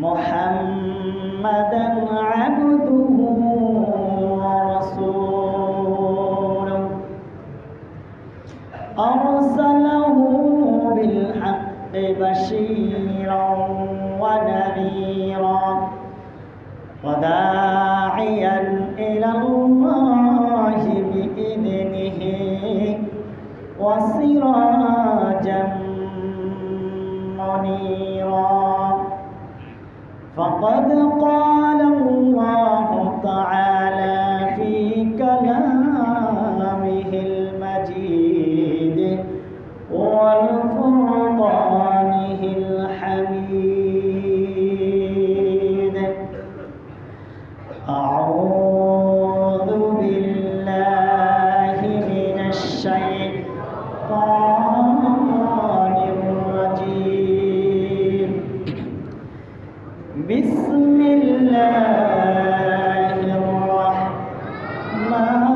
محمدا عبده ورسوله أرسله بالحق بشيرا ونذيرا وداعيا إلى الله بإذنه وسراجا منيرا فقد قال الله تعالى في كلامه المجيد والفرقانه الحميد أعوذ بالله من الشيطان الرجيم بسم الله الرحمن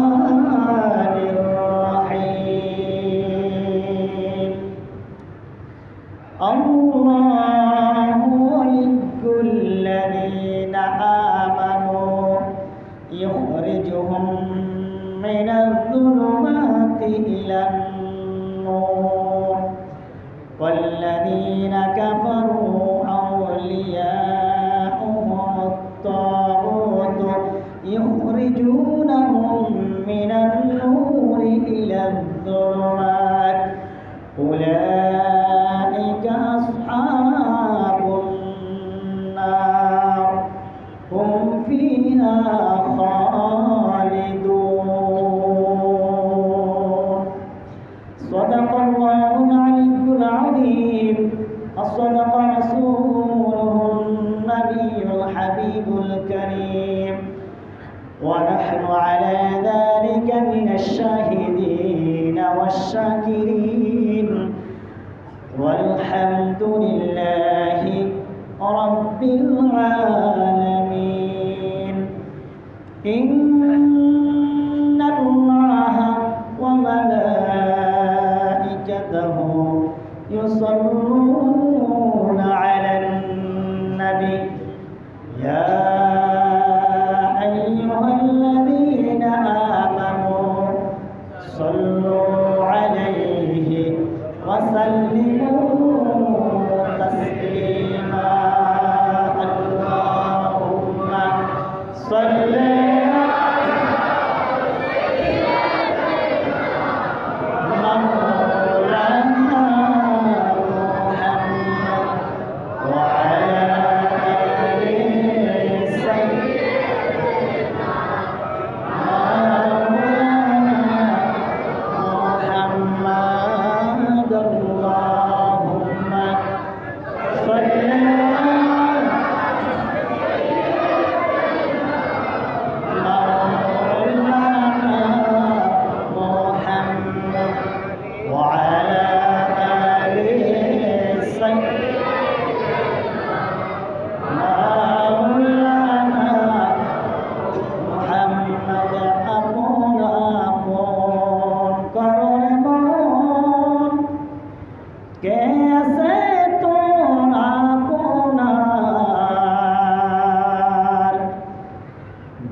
الرحيم الله ولي الذين آمنوا يخرجهم من الظلمات إلى النور والذين كفروا أولياؤهم الطاغوت يخرجونهم من النور إلى الظلمات أولئك أصحاب النار هم فيها خالدون صدق الله العلي العظيم صدق رسوله النبي الحبيب الكريم ونحن على ذلك من الشاهدين والشاكرين والحمد لله رب العالمين إن الله وملائكته يصلون على النبي يا أيها الذين آمنوا صلوا عليه وسلموا تسليما اللهم صل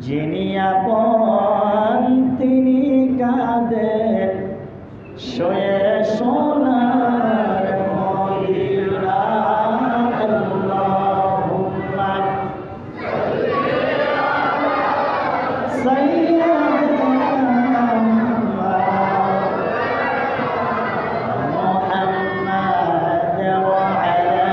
যিনি আপন তিনি কাঁদেন শোয়ে সোনার মদিনা আল্লাহুম্মা সাইয়্যিদিনা মুহাম্মাদ ওয়া আলা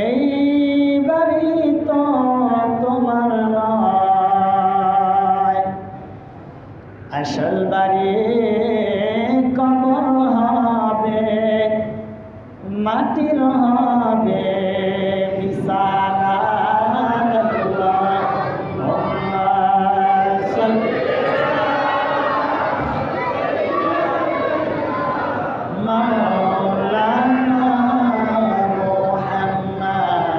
এই বাড়ি তো তোমার নয় আসল বাড়ি কবর হবে মাটির হবে বিছানা مولانا محمد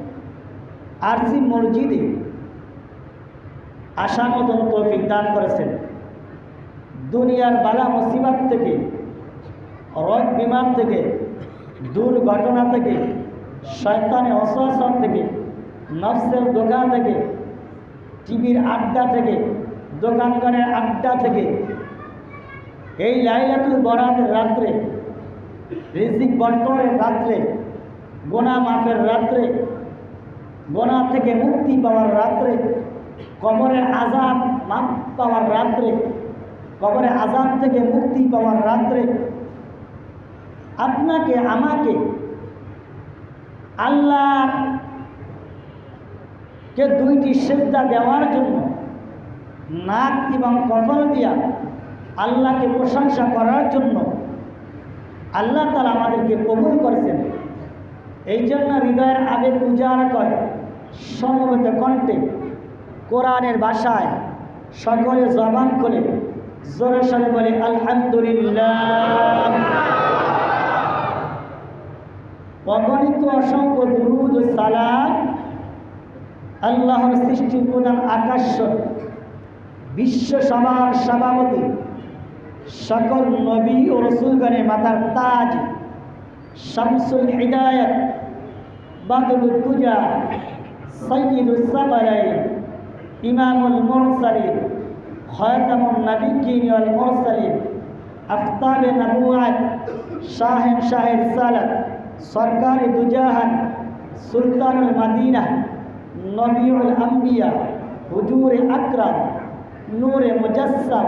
আরসি মসজিদে আসার মতন তৌফিক দান করেছেন। দুনিয়ার বালা মুসিবত থেকে, রোগ বিমার থেকে, দুর্ঘটনা থেকে, শয়তানের ওয়াসওয়াসা থেকে, নফসের দোকান থেকে, টিভির আড্ডা থেকে, দোকানদারের আড্ডা থেকে, এই লাইলাতুল বরাতের রাত্রে, রিজিক বন্টনের রাত্রে, গোনা মাফের রাত্রে, গোনা থেকে মুক্তি পাওয়ার রাত্রে, কবরের আযাব মাফ পাওয়ার রাত্রে, কবরের আযাব থেকে মুক্তি পাওয়ার রাত্রে আপনাকে আমাকে আল্লাহকে দুইটি সিজদা দেওয়ার জন্য নাক এবং কপাল দিয়া আল্লাহকে প্রশংসা করার জন্য আল্লাহ তাআলা আমাদেরকে কবুল করেছেন। এই জন্য হৃদয়ের আবেগ উজাড় করে সমবেত কণ্ঠে কোরআনের ভাষায় সকলে জবান খুলে জোরে সোরে বলে আলহামদুলিল্লাহ। অগণিত অসংখ্য দুরূদ ও সালাম আল্লাহর সৃষ্টি প্রধান আকাশ বিশ্ব সভার সভাপতি সকল নবী ও রসুলগণের মাথার তাজ শামসুল হিদায়াত বাদরুদ দুজা সাইয়্যিদুস সামারাইন ইমামুল মুরসালিন খাতামুন নাবিয়্যিন ওয়াল মুরসালিন আফতাবে নবুওয়াত শাহের সালাত সরকারে দুজাহান সুলতানুল মদিনা নবীউল আম্বিয়া হুজুরে আকরাম নূরে মুজাসসাম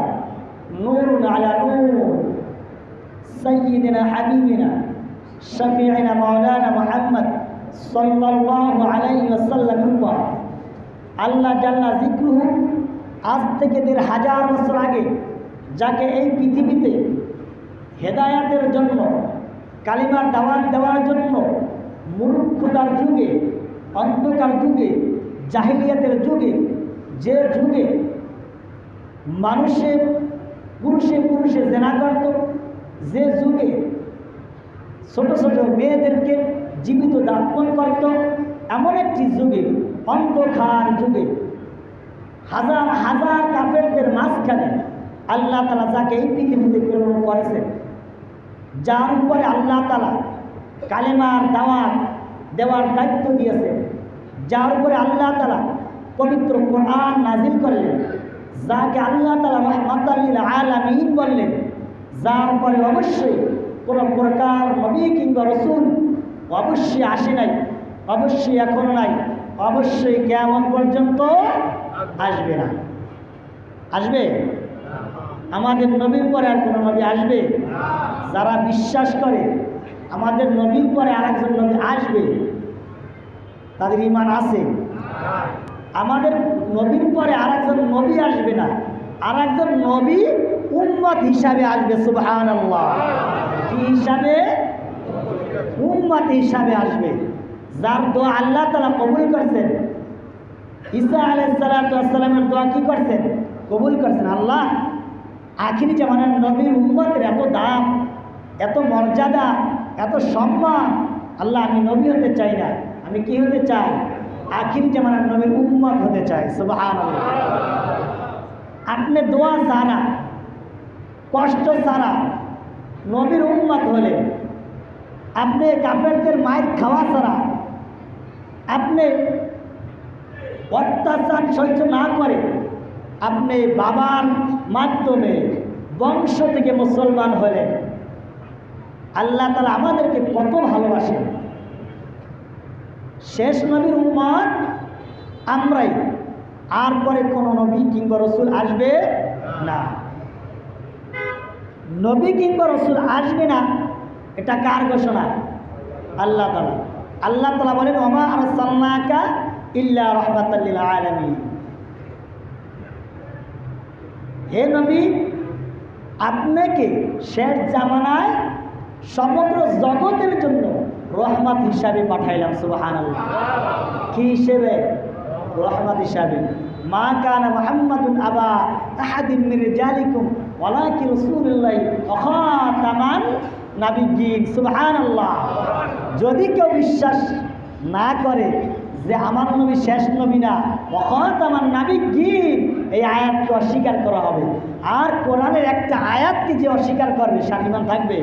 নূরুন আলা নূর সাইয়্যিদিনা হাবিবিনা শফিঈনা মাওলানা মুহাম্মদ সাল্লাল্লাহু আলাইহি ওয়াসাল্লাম। আল্লাহ জাল্লা যিকরুহু আজ থেকে ১৫০০ বছর আগে যাকে এই পৃথিবীতে হেদায়াতের জন্য কালিমার দাওয়াত দেওয়ার জন্য মূর্খতার যুগে, অন্ধকার যুগে, জাহিলিয়াতের যুগে, যে যুগে মানুষের পুরুষে জেনা করত, যে যুগে ছোট ছোট মেয়েদেরকে জীবিত দাফন করত, এমন একটি যুগে, অন্ধকার যুগে হাজার হাজার কাফেরদের মাঝখানে আল্লাহ তাআলা যাকে এই পৃথিবীতে প্রেরণ করেছেন, যার উপরে আল্লাহ তাআলা কালেমার দাওয়াত দেওয়ার দায়িত্ব দিয়েছেন, যার উপরে আল্লাহ তাআলা পবিত্র কোরআন নাজিল করলেন, যাকে আল্লাহ তাআলা রাহমাতাল লিল আলামিন বললেন, যার উপরে অবশ্যই কোনো প্রকার নবী কিংবা রাসূল অবশ্যই আসে নাই, অবশ্যই এখনো নাই, অবশ্যই কিয়ামত পর্যন্ত আসবে না। আসবে? আমাদের নবীর পরে আর কোনো নবী আসবে? যারা বিশ্বাস করে আমাদের নবীর পরে আরেকজন নবী আসবে, তাদের ঈমান আছে? আমাদের নবীর পরে আরেকজন নবী আসবে না, আরেকজন নবী উম্মত হিসাবে আসবে। সুবহানাল্লাহ। কি হিসাবে? উম্মত হিসাবে আসবে, যার দোয়া আল্লাহ তাআলা কবুল করেছেন। ঈসা আলাইহিস সালাতু ওয়াস সালামের দোয়া কি করছেন? কবুল করছেন। আল্লাহ আখিরি জামানার নবীর উম্মতের এত দাম, এত মর্যাদা, এত সম্মান, আল্লাহ আমি নবী হতে চাই না, আমি কি হতে চাই? আখিরি জামানার নবীর উম্মত হতে চাই। সুবহানাল্লাহ। আপনি দোয়া ছাড়া, কষ্ট ছাড়া নবীর উম্মত হলে, আপনি কাফেরদের মায়ের খাওয়া ছাড়া, আপনি অত্যাচার সহ্য না করে আপনি বাবার মাধ্যমে বংশ থেকে মুসলমান হলেন, আল্লাহ তাআলা আমাদেরকে কত ভালোবাসেন। শেষ নবীর উম্মত আমরাই, আর পরে কোনো নবী কিংবা রাসূল আসবে না। নবী কিংবা রাসূল আসবে না, এটা কার ঘোষণা? আল্লাহ তাআলা। আল্লাহ তাআলা বলেন ওমা আরসালনাকা ইল্লা রাহমাতাল লিল আলামিন। হে নবী, আপনাকে শেষ জামানায় সমগ্র জগতের জন্য রহমত হিসাবে পাঠাইলাম। সুবহানাল্লাহ। কি হিসেবে? রহমত হিসাবে। মা কানা মুহাম্মাদুন আবা আহাদিন মিন রিজালিকুম ওয়ালাকিন রাসূলুল্লাহ ওয়া খাতামান নাবিয়্যিন। সুবহানাল্লাহ। যদি কেউ বিশ্বাস না করে যে আমার নবী শেষ নবী না, অখত আমার নাবি কি, এই আয়াতকে অস্বীকার করা হবে। আর কোরআনের একটা আয়াতকে যে অস্বীকার করবে তার ঈমান থাকবে?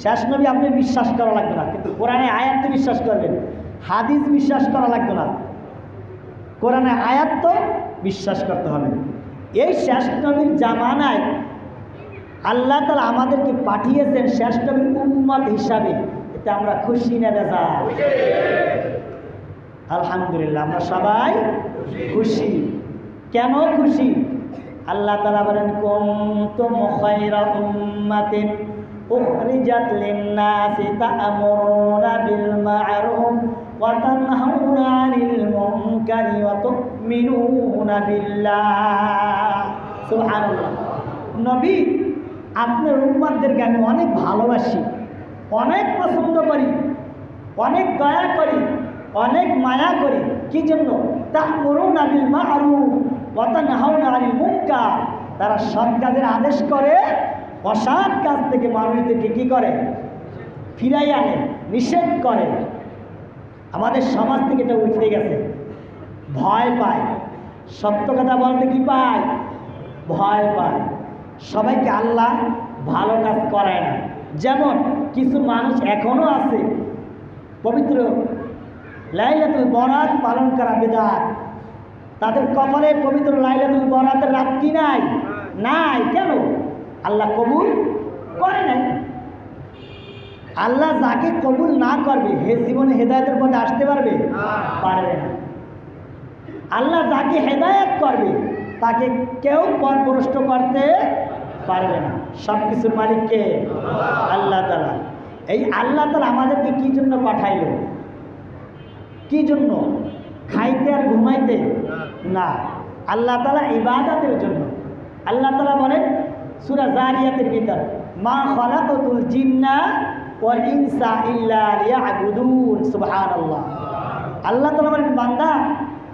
শেষ নবী আপনি বিশ্বাস করা লাগবে না, কিন্তু কোরআনে আয়াতকে বিশ্বাস করবেন। হাদিস বিশ্বাস করা লাগবে না, কোরআনে আয়াত তো বিশ্বাস করতে হবে। এই শেষ নবীর জামানায় আল্লাহ তাআলা আমাদেরকে পাঠিয়েছেন শেষ নবীর উম্মত হিসাবে। এতে আমরা খুশি না বেজা? আলহামদুলিল্লাহ, আমরা সবাই খুশি। কেন খুশি? আল্লাহ তাআলা বলেন, কুনতুম খায়রা উম্মাতিন উখরিজাত লিন-নাসি তা'মুরুনা বিল মা'রুফ ওয়া তানহাউনা 'আনিল মুনকারি ওয়া তু'মিনুনা বিল্লাহ। সুবহানাল্লাহ। নবী, আপনার উম্মতদেরকে আমি অনেক ভালোবাসি, অনেক পছন্দ করি, অনেক দয়া করি, অনেক মায়া করি। কি জন্য? তা'মুরুনা বিল মা'রুফ ওয়া তানহাউনা 'আনিল মুনকার। তারা সৎ কাজের আদেশ করে, অসৎ কাজ থেকে মানুষদেরকে কি করে? ফিরাই আনে, নিষেধ করে। আমাদের সমাজ থেকে এটা উঠে গেছে, ভয় পায়। সত্য কথা বলতে কি পায়? ভয় পায়। সবাইকে আল্লাহ ভালো কাজ করায় না। যেমন কিছু মানুষ এখনো আছে পবিত্র লাইলাতুল বরাত পালন করা বিদআত। তাদের কপালে পবিত্র লাইলাতুল বরাতের রাত কি নাই? নাই। কেন? আল্লাহ কবুল করে নাই। আল্লাহ যাকে কবুল না করবে হে জীবনে হেদায়েতের পথে আসতে পারবে? পারবে না। আল্লাহ যাকে হেদায়েত করবে তাকে কেউ পথভ্রষ্ট করতে পারবে না। সব কিছুর মালিক কে? আল্লাহ তাআলা। এই আল্লাহ তাআলা আমাদেরকে কি জন্য পাঠাইল? কি জন্য? খাইতে আর ঘুমাইতে না, আল্লাহ তাআলা ইবাদতের জন্য। আল্লাহ তাআলা বলেন সূরা জারিয়াতের ভিতর, মা খালাকাতুল জিন্না ওয়াল ইনসা ইল্লা লিয়াবুদুন। সুবহানাল্লাহ। আল্লাহ তাআলা বলেন, বান্দা,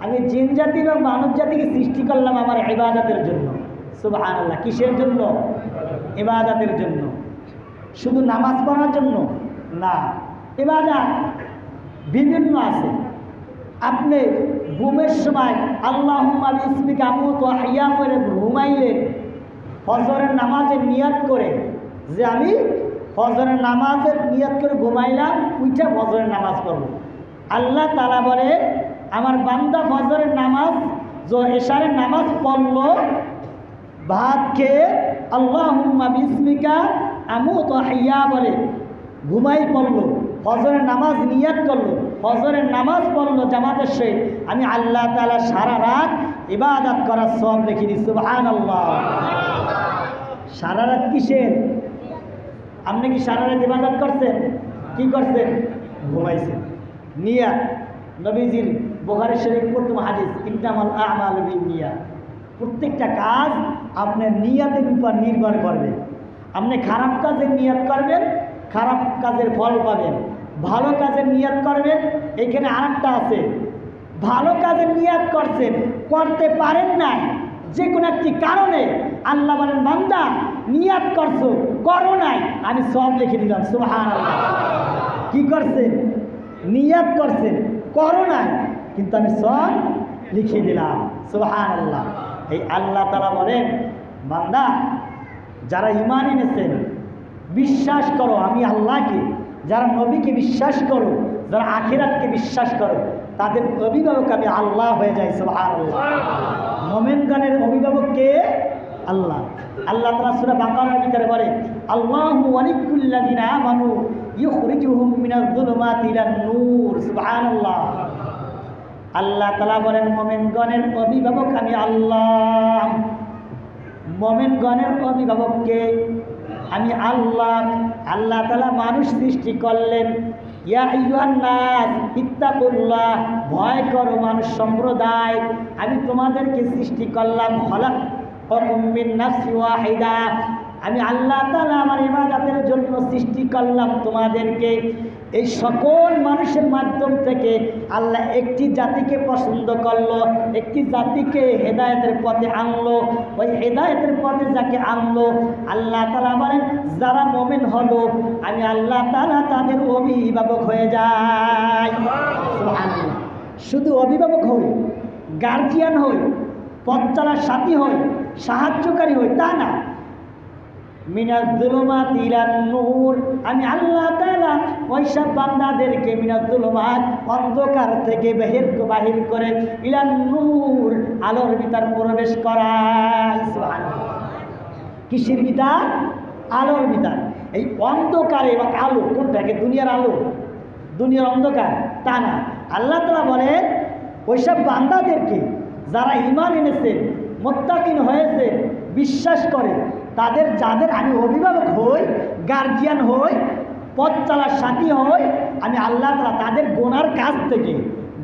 আমি জিন জাতি এবং মানব জাতিকে সৃষ্টি করলাম আমার ইবাদতের জন্য। সুবহানাল্লাহ। কিসের জন্য? ইবাদতের জন্য। শুধু নামাজ পড়ার জন্য না, ইবাদত বিভিন্ন আছে। আপনি ঘুমের সময় আল্লাহুম্মা বিসমিকা আমুতু ওয়া আহইয়া করে ঘুমাইলেন, ফজরের নামাজের নিয়ত করে যে আমি ফজরের নামাজের নিয়ত করে ঘুমাইলাম, উঠে ফজরের নামাজ পড়ব। আল্লাহ তাআলা বলে, আমার বান্দা ফজরের নামাজ এশারের নামাজ পড়ল, ভাত খেয়ে আল্লাহুম্মা বিসমিকা আমুতু ওয়া আহইয়া বলে ঘুমাই পড়ল, ফজরের নামাজ নিয়ত করলো, ফজরের নামাজ পড়লো জামাতের সহিত, আমি আল্লাহ তাআলা সারা রাত ইবাদত করার সওয়াব লিখে দিই। সুবহানাল্লাহ। সারা রাত কিসের? আপনি কি সারা রাত ইবাদত করছেন? কি করছেন? ঘুমাইছেন। নিয়াত নবীজির বুখারী শরীফ প্রথম হাদিস, ইন্নামাল আ'মালু বিন্নিয়াত। প্রত্যেকটা কাজ আপনার নিয়াতের উপর নির্ভর করবে। আপনি খারাপ কাজের নিয়ত করবেন, খারাপ কাজের ফল পাবেন। ভালো কাজের নিয়ত করবেন। এখানে আরেকটা আছে, ভালো কাজের নিয়ত করছেন, করতে পারেন না যে কোনো একটি কারণে, আল্লাহ বলেন, বান্দা নিয়ত করছো, করো নাই, আমি সব লিখে দিলাম। সুবহানাল্লাহ। কি করছেন? নিয়ত করছেন, করো নাই, কিন্তু আমি সব লিখে দিলাম। সুবহানাল্লাহ। এই আল্লাহ তাআলা বলেন, বান্দা যারা ঈমান এনেছেন, বিশ্বাস করো আমি আল্লাহকে, যারা নবীকে বিশ্বাস করো, যারা আখিরাতকে বিশ্বাস করো, তাদের অভিভাবক আমি আল্লাহ হয়ে যাই। সুবহানাল্লাহ। মুমিনগণের অভিভাবক কে? আল্লাহ। আল্লাহ তাআলা সূরা বাকারার ভিতরে বলে, আল্লাহু ওয়ালিয়্যুল্লাযিনা আমানু ইউখরিজুহুম মিনাজ যুলুমাতি ইলান নূর। সুবহানাল্লাহ। আল্লাহ তাআলা বলেন, মুমিনগণের অভিভাবক আমি আল্লাহ। মুমিনগণের অভিভাবক কে? আমি আল্লাহ। আল্লাহ তাআলা মানুষ সৃষ্টি করলেন, ইয়া আইয়ুহান নাস ইত্তাকুল্লাহ, ভয় করো মানুষ সম্প্রদায়, আমি তোমাদেরকে সৃষ্টি করলাম, খলাকতুম মিন নাফসিন ওয়াহিদা, আমি আল্লাহ তাআলা আমার ইবাদতের জন্য সৃষ্টি করলাম তোমাদেরকে। এই সকল মানুষের মাধ্যম থেকে আল্লাহ একটি জাতিকে পছন্দ করলো, একটি জাতিকে হেদায়েতের পথে আনলো। ওই হেদায়েতের পথে যাকে আনলো আল্লাহ তাআলা বলেন যারা মুমিন হলো আমি আল্লাহ তাআলা তাদের অভিভাবক হয়ে যাই। সুবহানাল্লাহ। শুধু অভিভাবক হই, গার্জিয়ান হই, পথ চলার সাথী হই, সাহায্যকারী হই তা না। মিনাজ যুলুমাত ইলান নূর, আমি আল্লাহ তাআলা ওইসব বান্দাদেরকে মিনাজ যুলুমাত অন্ধকার থেকে বাহির করে ইলান নূর আলোর ভিতর প্রবেশ করাই। সুবহানাল্লাহ। কিসের ভিতর? আলোর ভিতর। এই অন্ধকার এবং আলো কোনটাকে? দুনিয়ার আলো, দুনিয়ার অন্ধকার তা না। আল্লাহ তাআলা বলেন ওইসব বান্দাদেরকে যারা ঈমান এনেছে, মুত্তাকিন হয়েছে, বিশ্বাস করে, যাদের আমি অভিভাবক হই, গার্জিয়ান হই, পথ চলার সাথী হই, আমি আল্লাহ তাআলা তাদের গোনার কাজ থেকে,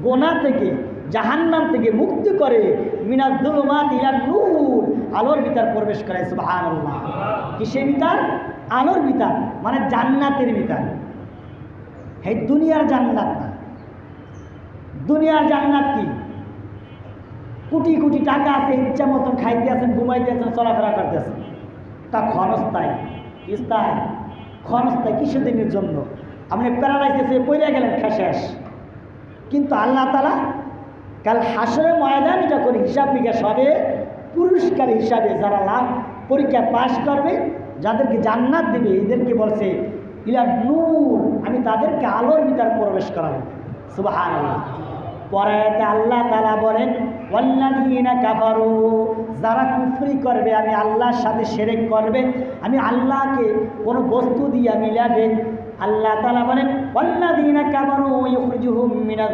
গোনা থেকে, জাহান্নাম থেকে মুক্তি করে মিনাজ যুলুমাত ইলান নূর আলোর ভিতর প্রবেশ করে। সুবহানাল্লাহ। কিসের ভিতর? আলোর ভিতর, মানে জান্নাতের ভিতর। এই দুনিয়ার জান্নাত না। দুনিয়ার জান্নাত কি? কোটি কোটি টাকা আছে, ইচ্ছা মতন খাইতে আছেন, ঘুমাইতে আছেন, চলাফেরা করতেছেন, তা ক্ষণস্থায়ী। স্থায়ী? ক্ষণস্থায়ী। কিছুদিনের জন্য আপনি প্যারালাইসিসে পড়ে গেলেন, শেষ। কিন্তু আল্লাহ তাআলা কাল হাসরের ময়দানে যখন হিসাব নিকাশ হবে, পুরস্কার হিসাবে যারা লাভ পরীক্ষা পাশ করবে, যাদেরকে জান্নাত দেবে, এদেরকে বলছে ইলান নূর, আমি তাদেরকে আলোর ভিতর প্রবেশ করাবো। সুবহানাল্লাহ। পরে আল্লাহ তাআলা বলেন ওয়াল্লাযীনা কাফারু, যারা কুফরি করবে, আমি আল্লাহর সাথে শিরক করবে, আমি আল্লাহকে কোনো বস্তু দিয়ে মিলাবে, আল্লাহ তাআলা বলেন ওয়াল্লাযীনা কাফারু ইউখরিজুহুম মিনাজ